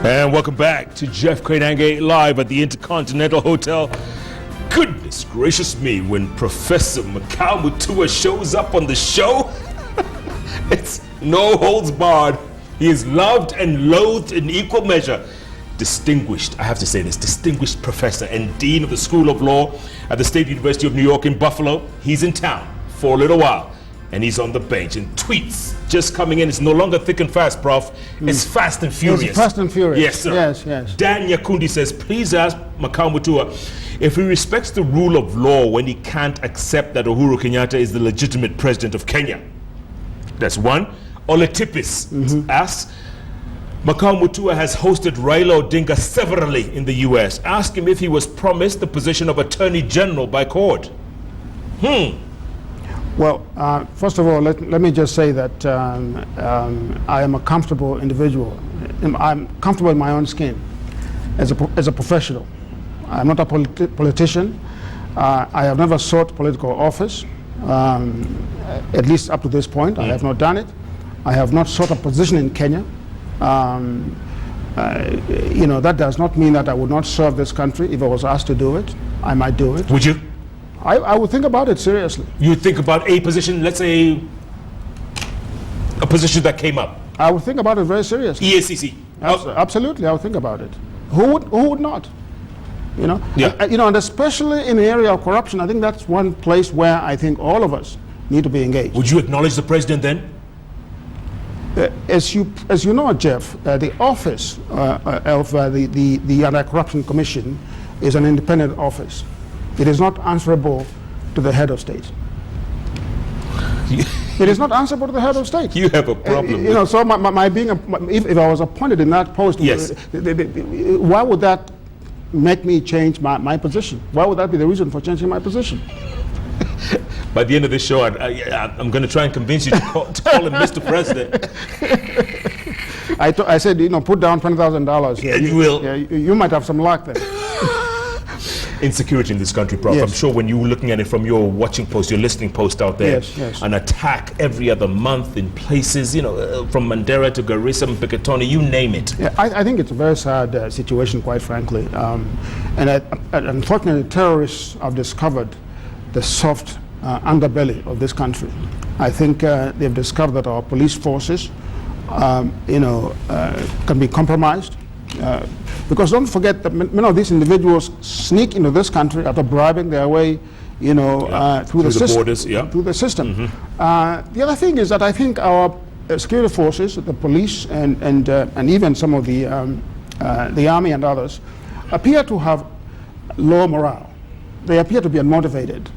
And welcome back to Jeff Koinange live at the Intercontinental Hotel. Goodness gracious me, when Professor Makau Mutua shows up on the show, it's no holds barred. He is loved and loathed in equal measure. Distinguished, I have to say this, distinguished professor and dean of the School of Law at the State University of New York in Buffalo. He's in town for a little while. And he's on the bench, and tweets just coming in. It's no longer thick and fast, Prof. It's fast and furious. It's fast and furious. Yes, sir. Yes. Dan Yakundi says, please ask Makau Mutua if he respects the rule of law when he can't accept that Uhuru Kenyatta is the legitimate president of Kenya. That's one. Oletipis asks, Makau Mutua has hosted Raila Odinga severally in the US. Ask him if he was promised the position of Attorney General by court. Well, first of all, let me just say that I am a comfortable individual. I'm comfortable in my own skin as a professional. I'm not a politician. I have never sought political office, at least up to this point. I have not done it. I have not sought a position in Kenya. That does not mean that I would not serve this country. If I was asked to do it, I might do it. Would you? I would think about it seriously. You would think about a position, let's say, a position that came up? I would think about it very seriously. EACC? Absolutely, I would think about it. Who would not? Yeah. And especially in the area of corruption, I think that's one place where I think all of us need to be engaged. Would you acknowledge the president then? As you know, Jeff, the office of the Anti-Corruption Commission is an independent office. It is not answerable to the head of state. It is not answerable to the head of state. You have a problem. So my being, if I was appointed in that post, yes. Why would that make me change my position? Why would that be the reason for changing my position? By the end of this show, I'm going to try and convince you to call him Mr. President. I said, put down $20,000. Yeah, you will. Yeah, you might have some luck there. Insecurity in this country, Prof. Yes. I'm sure when you're looking at it from your watching post, your listening post out there, yes. An attack every other month in places, from Mandera to Garissa, Mpeketoni, you name it. Yeah, I think it's a very sad situation, quite frankly. And unfortunately, terrorists have discovered the soft underbelly of this country. I think they've discovered that our police forces, can be compromised. Because don't forget that many of these individuals sneak into this country after bribing their way, through the system. Borders, yeah. Through the system. The other thing is that I think our security forces, the police, and even some of the army and others, appear to have low morale. They appear to be unmotivated.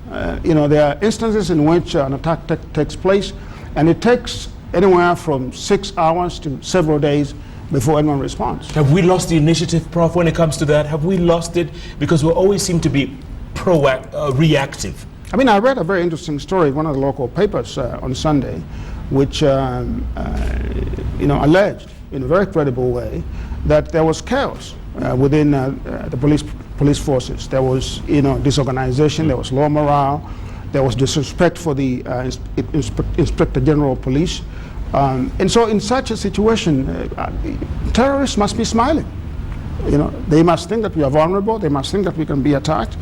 There are instances in which an attack takes place, and it takes anywhere from 6 hours to several days before anyone responds. Have we lost the initiative, Prof, when it comes to that? Have we lost it? Because we always seem to be reactive. I mean, I read a very interesting story in one of the local papers on Sunday, which alleged in a very credible way that there was chaos within the police forces. There was, disorganization, there was low morale, there was disrespect for the Inspector General of Police. And so in such a situation, terrorists must be smiling. They must think that we are vulnerable, they must think that we can be attacked.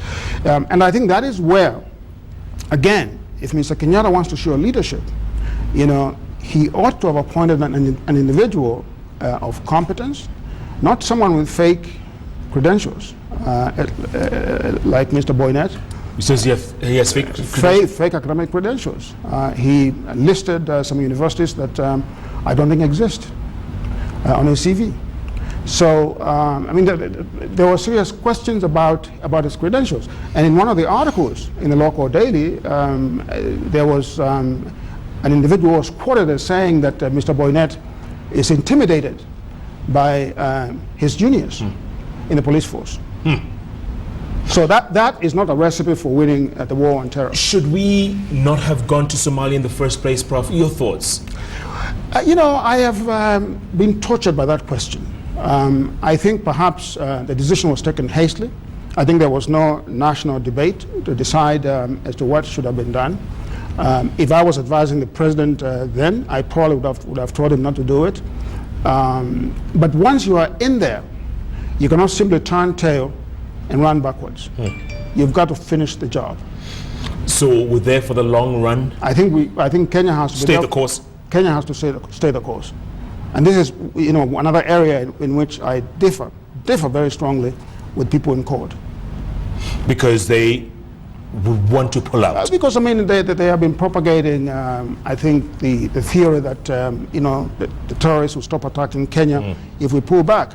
And I think that is where, again, if Mr. Kenyatta wants to show leadership, he ought to have appointed an individual of competence, not someone with fake credentials, like Mr. Boynet. He says he has fake academic credentials. He listed some universities that I don't think exist on his CV. So, there were serious questions about his credentials. And in one of the articles in the local daily, there was an individual was quoted as saying that Mr. Boynet is intimidated by his juniors in the police force. So that is not a recipe for winning the war on terror. Should we not have gone to Somalia in the first place, Prof? Your thoughts? I have been tortured by that question. I think perhaps the decision was taken hastily. I think there was no national debate to decide as to what should have been done. If I was advising the president then, I probably would have told him not to do it. But once you are in there, you cannot simply turn tail and run backwards. You've got to finish the job. So we're there for the long run? I think Kenya has to stay the course? Kenya has to stay the course. And this is, another area in which I differ very strongly with people in court. Because they would want to pull out? Because, they have been propagating, I think, the theory that, the terrorists will stop attacking Kenya if we pull back.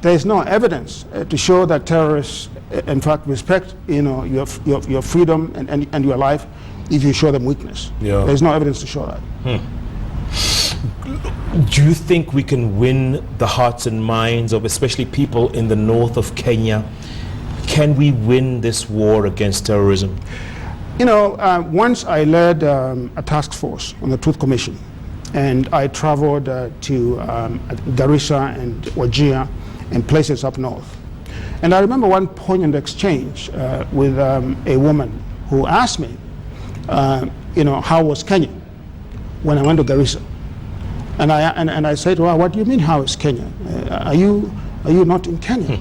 There is no evidence to show that terrorists, in fact, respect, your freedom and your life if you show them weakness. Yeah. There's no evidence to show that. Do you think we can win the hearts and minds of especially people in the north of Kenya? Can we win this war against terrorism? Once I led a task force on the Truth Commission, and I traveled to Garissa and Wajir and places up north. And I remember one poignant exchange with a woman who asked me, how was Kenya when I went to Garissa? And I said to her, what do you mean, how is Kenya? Are you not in Kenya?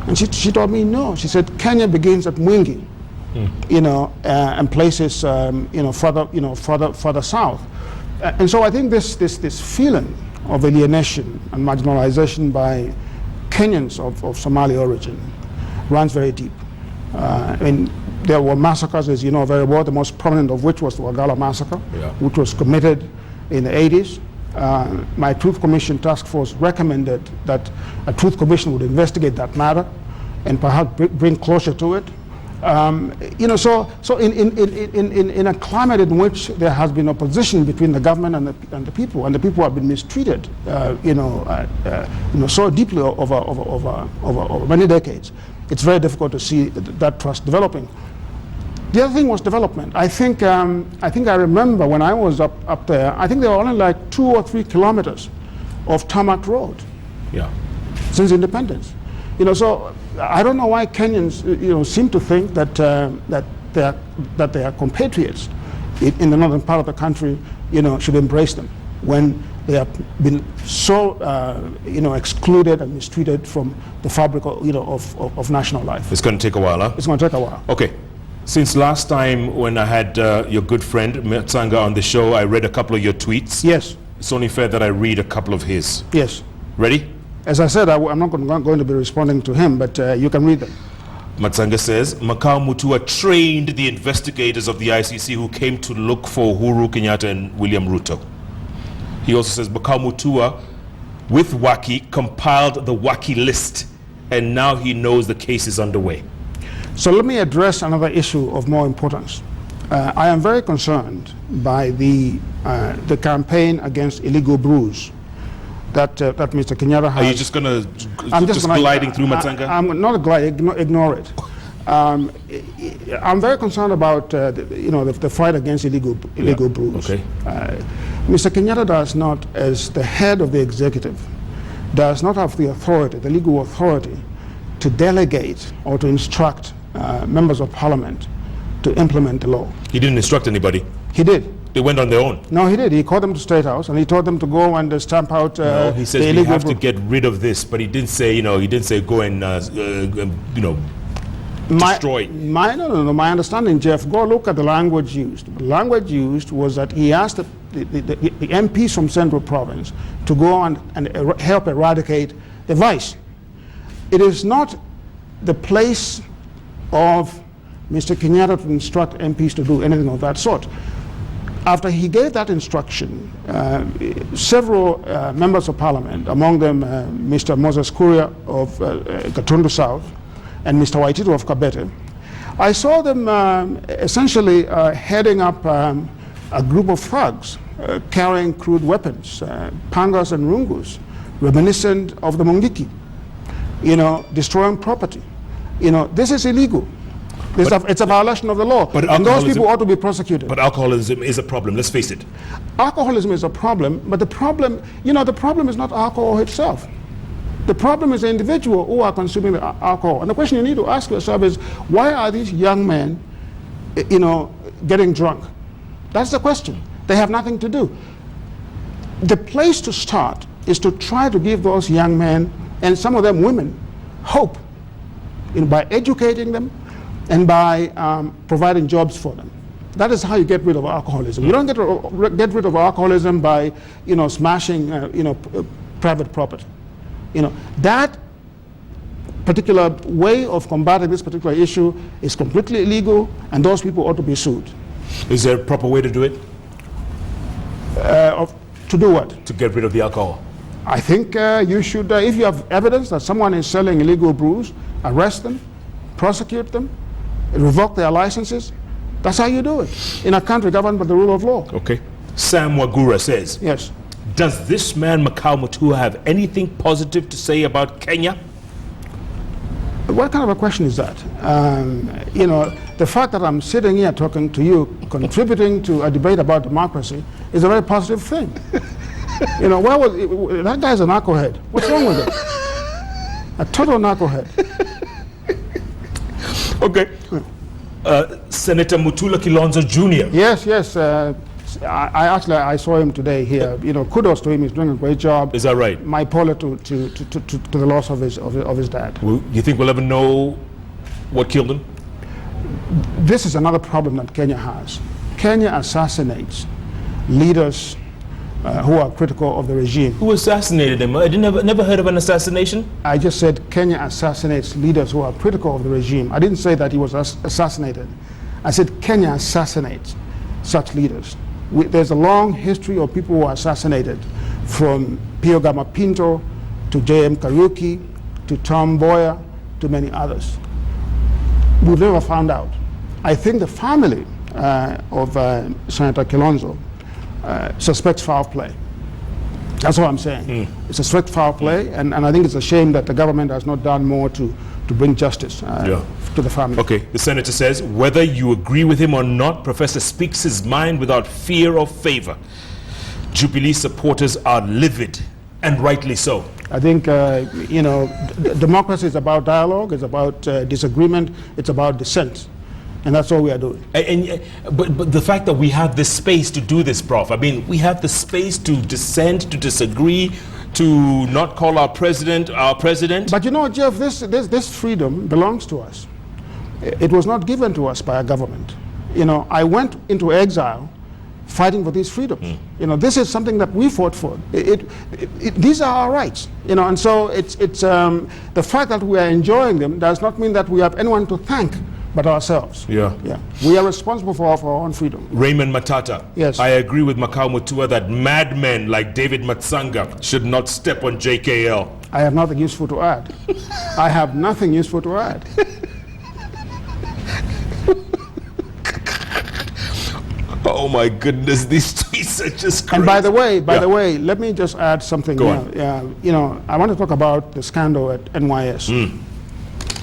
And she told me no. She said Kenya begins at Mwingi, and places further south. And so I think this feeling of alienation and marginalization by Kenyans of Somali origin runs very deep. There were massacres, as you know very well, the most prominent of which was the Wagala massacre, which was committed in the 80s. My Truth Commission task force recommended that a Truth Commission would investigate that matter and perhaps bring closure to it. So in a climate in which there has been opposition between the government and the people have been mistreated, so deeply over many decades, it's very difficult to see that trust developing. The other thing was development. I think I remember when I was up there, I think there were only like 2 or 3 kilometers of tarmac road. Yeah. Since independence. So I don't know why Kenyans, seem to think that their compatriots in the northern part of the country, should embrace them when they have been so, excluded and mistreated from the fabric, of national life. It's going to take a while, huh? It's going to take a while. Okay. Since last time when I had your good friend Matsanga on the show, I read a couple of your tweets. Yes. It's only fair that I read a couple of his. Yes. Ready? As I said, I'm not going to be responding to him, but you can read them. Matsanga says, Makau Mutua trained the investigators of the ICC who came to look for Uhuru Kenyatta and William Ruto. He also says, Makau Mutua, with Waki, compiled the Waki list, and now he knows the case is underway. So let me address another issue of more importance. I am very concerned by the campaign against illegal brews that Mr. Kenyatta has. Are you just going to just gliding through Matsanga? I'm not gliding, ignore it. I'm very concerned about the fight against illegal brews. Okay. Mr. Kenyatta does not, as the head of the executive, does not have the authority, the legal authority, to delegate or to instruct members of parliament to implement the law. He didn't instruct anybody. He did. They went on their own. No, he did. He called them to State House and he told them to go and stamp out no, he says we have to get rid of this, but he didn't say, he didn't say go and, destroy. My understanding, Jeff, go look at the language used. The language used was that he asked the MPs from Central Province to go and help eradicate the vice. It is not the place of Mr. Kenyatta to instruct MPs to do anything of that sort. After he gave that instruction, several members of parliament, among them Mr. Moses Kuria of Gatundu South and Mr. Waititu of Kabete, I saw them essentially heading up a group of thugs carrying crude weapons, pangas and rungus, reminiscent of the Mungiki, destroying property. This is illegal. It's a violation of the law, and those people ought to be prosecuted. But alcoholism is a problem, let's face it. Alcoholism is a problem, but the problem is not alcohol itself. The problem is the individual who are consuming the alcohol. And the question you need to ask yourself is, why are these young men, getting drunk? That's the question. They have nothing to do. The place to start is to try to give those young men, and some of them women, hope by educating them and by providing jobs for them. That is how you get rid of alcoholism. You don't get rid of alcoholism by, smashing, private property. That particular way of combating this particular issue is completely illegal, and those people ought to be sued. Is there a proper way to do it? To do what? To get rid of the alcohol. I think you should, if you have evidence that someone is selling illegal brews, arrest them, prosecute them, revoke their licenses. That's how you do it in a country governed by the rule of law. Okay. Sam Wagura says, yes. Does this man, Makau Mutua, have anything positive to say about Kenya? What kind of a question is that? The fact that I'm sitting here talking to you, contributing to a debate about democracy, is a very positive thing. That guy's a knucklehead. What's wrong with it? A total knucklehead. Okay. Senator Mutula Kilonzo Jr. Yes. I saw him today here. Kudos to him. He's doing a great job. Is that right? My apology to the loss of his dad. You think we'll ever know what killed him? This is another problem that Kenya has. Kenya assassinates leaders who are critical of the regime. Who assassinated him? I never heard of an assassination. I just said Kenya assassinates leaders who are critical of the regime. I didn't say that he was assassinated. I said Kenya assassinates such leaders. There's a long history of people who are assassinated, from Pio Gama Pinto to J.M. Kariuki to Tom Mboya to many others. We've never found out. I think the family of Senator Kilonzo suspects foul play. That's what I'm saying. It's a suspect foul play, and I think it's a shame that the government has not done more to bring justice to the family. Okay, the senator says, whether you agree with him or not, Professor speaks his mind without fear or favor. Jubilee supporters are livid, and rightly so. I think, democracy is about dialogue, it's about disagreement, it's about dissent. And that's all we are doing. But the fact that we have this space to do this, Prof, I mean, we have the space to dissent, to disagree, to not call our president our president. But Jeff, this freedom belongs to us. It was not given to us by a government. I went into exile fighting for these freedoms. This is something that we fought for. These are our rights. And so it's the fact that we are enjoying them does not mean that we have anyone to thank but ourselves. Yeah. We are responsible for our own freedom. Raymond Matata. Yes. I agree with Makau Mutua that madmen like David Matsanga should not step on JKL. I have nothing useful to add. I have nothing useful to add. Oh my goodness, these tweets are just crazy. And by the way, let me just add something. Go on. I want to talk about the scandal at NYS.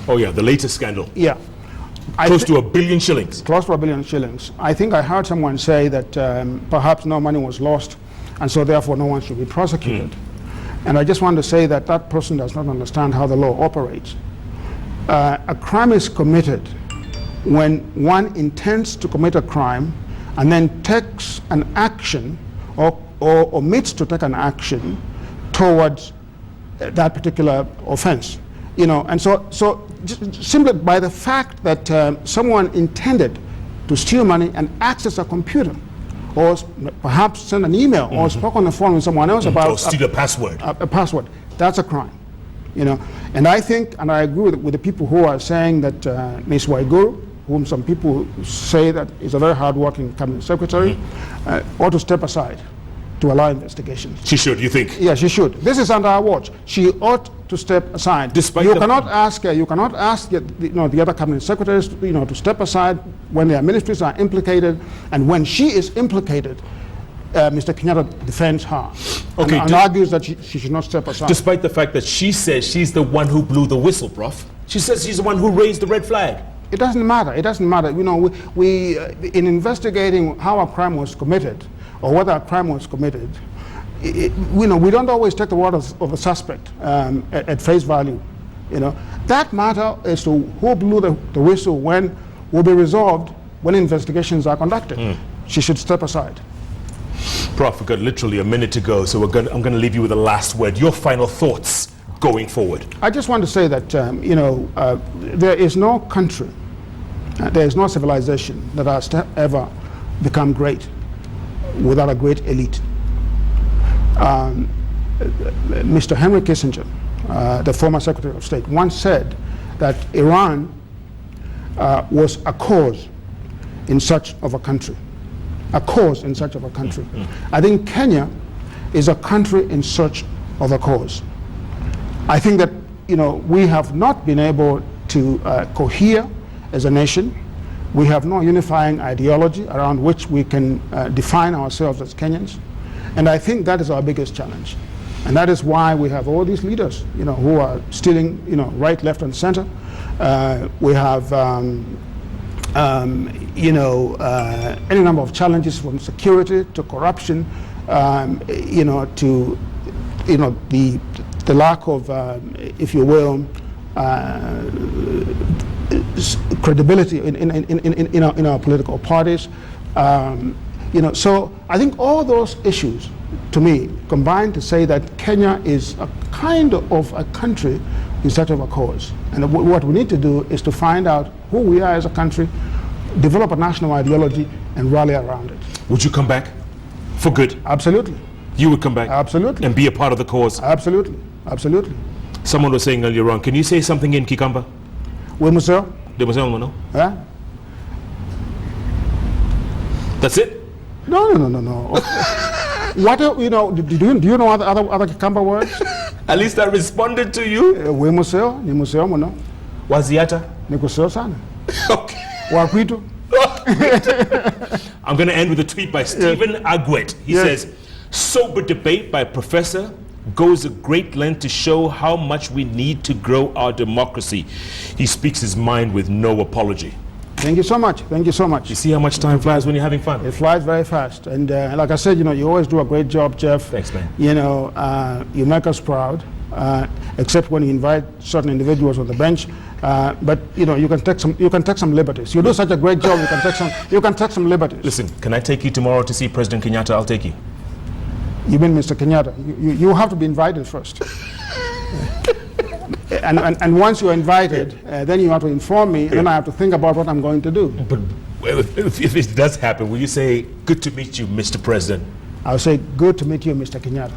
Oh yeah, the latest scandal. Yeah. Close to $1 billion shillings. Close to $1 billion. I think I heard someone say that perhaps no money was lost, and so therefore no one should be prosecuted. And I just want to say that that person does not understand how the law operates. A crime is committed when one intends to commit a crime and then takes an action or omits to take an action towards that particular offense. And so just simply by the fact that someone intended to steal money and access a computer, or perhaps send an email, or spoke on the phone with someone else about... Or steal a password. A password. That's a crime. And I think, and I agree with the people who are saying that Ms. Waiguru, whom some people say that is a very hard-working cabinet secretary, ought to step aside to allow investigations. She should, you think? Yeah, she should. This is under our watch. She ought to step aside. Despite you cannot ask the other cabinet secretaries to step aside when their ministries are implicated, and when she is implicated, Mr. Kenyatta defends her and argues that she should not step aside. Despite the fact that she says she's the one who blew the whistle, Prof. She says she's the one who raised the red flag. It doesn't matter. It doesn't matter. We in investigating how a crime was committed, or whether a crime was committed, we don't always take the word of the suspect at face value. That matter as to who blew the whistle when will be resolved when investigations are conducted. She should step aside. Prof, we've got literally a minute to go, so I'm going to leave you with the last word. Your final thoughts going forward. I just want to say that, there is no country, there is no civilization that has ever become great without a great elite. Mr. Henry Kissinger, the former Secretary of State, once said that Iran was a cause in search of a country. A cause in search of a country. I think Kenya is a country in search of a cause. I think that we have not been able to cohere as a nation. We have no unifying ideology around which we can define ourselves as Kenyans. And I think that is our biggest challenge. And that is why we have all these leaders, who are stealing, right, left, and center. We have, any number of challenges, from security to corruption, to, the lack of, if you will, credibility in our political parties. So I think all those issues, to me, combine to say that Kenya is a kind of a country in search of a cause. And what we need to do is to find out who we are as a country, develop a national ideology, and rally around it. Would you come back for good? Absolutely. You would come back? Absolutely. And be a part of the cause? Absolutely. Absolutely. Someone was saying earlier on, can you say something in Kikamba? Oui, monsieur. No? Yeah? That's it? No. What do you know other Kikamba words? At least I responded to you. Oui, monsieur. Ni monsieur mono. Waziata? Nikusio sana. Okay. Wakwito. I'm going to end with a tweet by Stephen Agwet. He says, sober debate by Professor goes a great length to show how much we need to grow our democracy. He speaks his mind with no apology. Thank you so much. Thank you so much. You see how much time flies when you're having fun? It flies very fast. And like I said, you always do a great job, Jeff. Thanks, man. You make us proud, except when you invite certain individuals on the bench. But you can take some liberties. You do such a great job. You can take some liberties. Listen, can I take you tomorrow to see President Kenyatta? I'll take you. You mean Mr. Kenyatta? You have to be invited first. and once you're invited, then you have to inform me, and then I have to think about what I'm going to do. But if it does happen, will you say, good to meet you, Mr. President? I'll say, good to meet you, Mr. Kenyatta.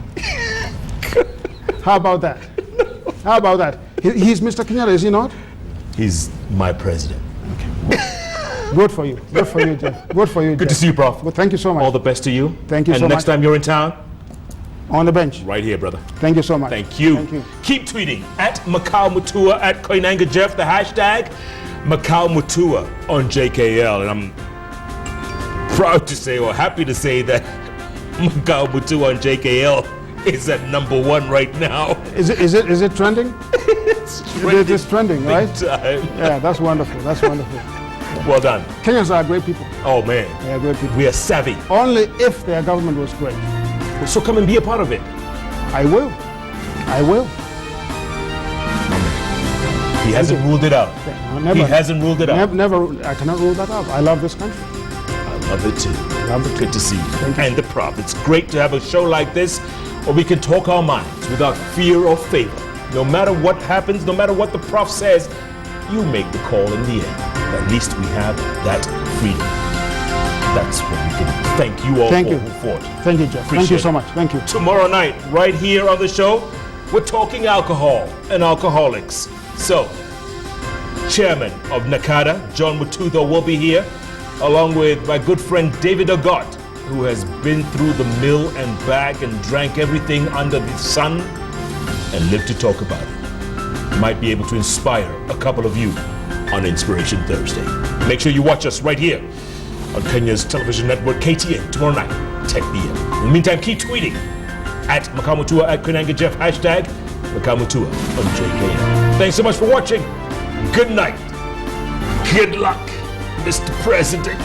How about that? How about that? He's Mr. Kenyatta, is he not? He's my president. Okay. Good for you. Good for you, Jeff. Good for you, Jeff. Good to see you, Prof. Well, thank you so much. All the best to you. Thank you so much. And next time you're in town, on the bench. right here, brother. Thank you so much. Thank you. Thank you. Keep tweeting at Makau Mutua, at Koinange Jeff, the hashtag Makau Mutua on JKL. And I'm proud to say, or happy to say, that Makau Mutua on JKL is at #1 right now. Is it trending? It's trending. It is trending, right? Time. Yeah, that's wonderful. That's wonderful. Well done. Kenyans are great people. Oh, man. They are great people. We are savvy. Only if their government was great. So come and be a part of it. I will. I will. He hasn't ruled it out. Never, He hasn't ruled it out. Never. I cannot rule that out. I love this country. I love it too. Love it too. Good to see you. Thank you. And the Prof. It's great to have a show like this where we can talk our minds without fear or favor. No matter what happens, no matter what the Prof says, you make the call in the end. At least we have that freedom. That's what we can do. Thank you all who fought. Thank you, Jeff. Thank you so much. Thank you. Tomorrow night, right here on the show, we're talking alcohol and alcoholics. So, Chairman of NACADA, John Mututho, will be here, along with my good friend David Ogot, who has been through the mill and back and drank everything under the sun and lived to talk about it. Might be able to inspire a couple of you on Inspiration Thursday. Make sure you watch us right here on Kenya's television network, KTN, tomorrow night, 10 p.m. In the meantime, keep tweeting at Makau Mutua, at Koinange Jeff, hashtag Makau Mutua on JKL. Thanks so much for watching. Good night. Good luck, Mr. President.